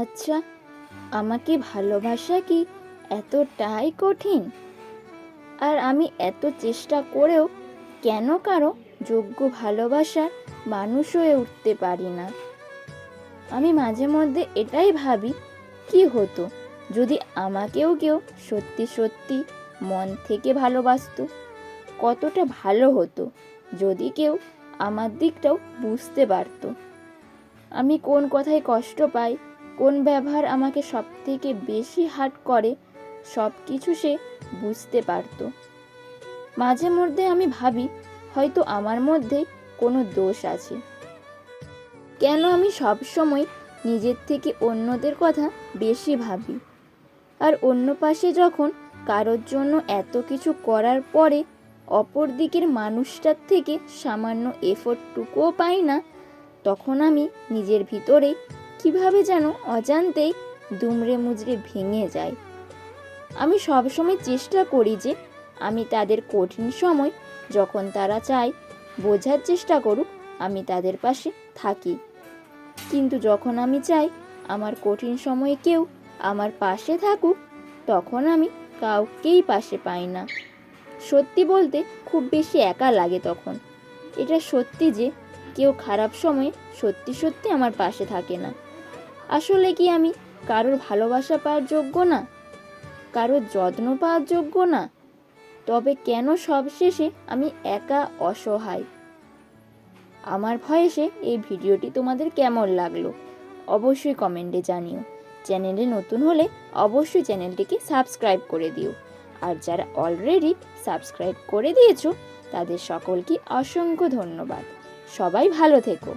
আচ্ছা, আমাকে ভালোবাসা কি এতটাই কঠিন? আর আমি এত চেষ্টা করেও কেন কারো যোগ্য ভালোবাসার মানুষ হয়ে উঠতে পারি না? আমি মাঝে মধ্যে এটাই ভাবি, কি হতো যদি আমাকেও কেউ সত্যি সত্যি মন থেকে ভালোবাসতো। কতটা ভালো হতো যদি কেউ আমার দিকটাও বুঝতে পারতো। আমি কোন কথায় কষ্ট পাই, কোন ব্যবহার আমাকে সবথেকে বেশি হার্ট করে, সব কিছু সে বুঝতে পারতো। মাঝে মধ্যে আমি ভাবি, হয়তো আমার মধ্যে কোনো দোষ আছে। কেন আমি সব সময় নিজের থেকে অন্যদের কথা বেশি ভাবি, আর অন্য পাশে যখন কারোর জন্য এত কিছু করার পরে অপর দিকের মানুষটার থেকে সামান্য এফোর্টটুকুও পাই না, তখন আমি নিজের ভিতরে কিভাবে যেন অজান্তেই দুমড়ে মুচড়ে ভেঙে যাই। আমি সবসময় চেষ্টা করি যে আমি তাদের কঠিন সময়, যখন তারা চায় বোঝার চেষ্টা করুক, আমি তাদের পাশে থাকি। কিন্তু যখন আমি চাই আমার কঠিন সময়ে কেউ আমার পাশে থাকুক, তখন আমি কাউকেই পাশে পাই না। সত্যি বলতে খুব বেশি একা লাগে তখন। এটা সত্যি যে কেউ খারাপ সময়ে সত্যি সত্যি আমার পাশে থাকে না। আসলে কি আমি কারোর ভালোবাসা পাওয়ার যোগ্য না? কারোর যত্ন পাওয়ার যোগ্য না? তবে কেন সবশেষে আমি একা অসহায়? আমার ভয়েসে এই ভিডিওটি তোমাদের কেমন লাগলো অবশ্যই কমেন্টে জানিও। চ্যানেলে নতুন হলে অবশ্যই চ্যানেলটিকে সাবস্ক্রাইব করে দিও। আর যারা অলরেডি সাবস্ক্রাইব করে দিয়েছো তাদের সকলকে অসংখ্য ধন্যবাদ। সবাই ভালো থেকো।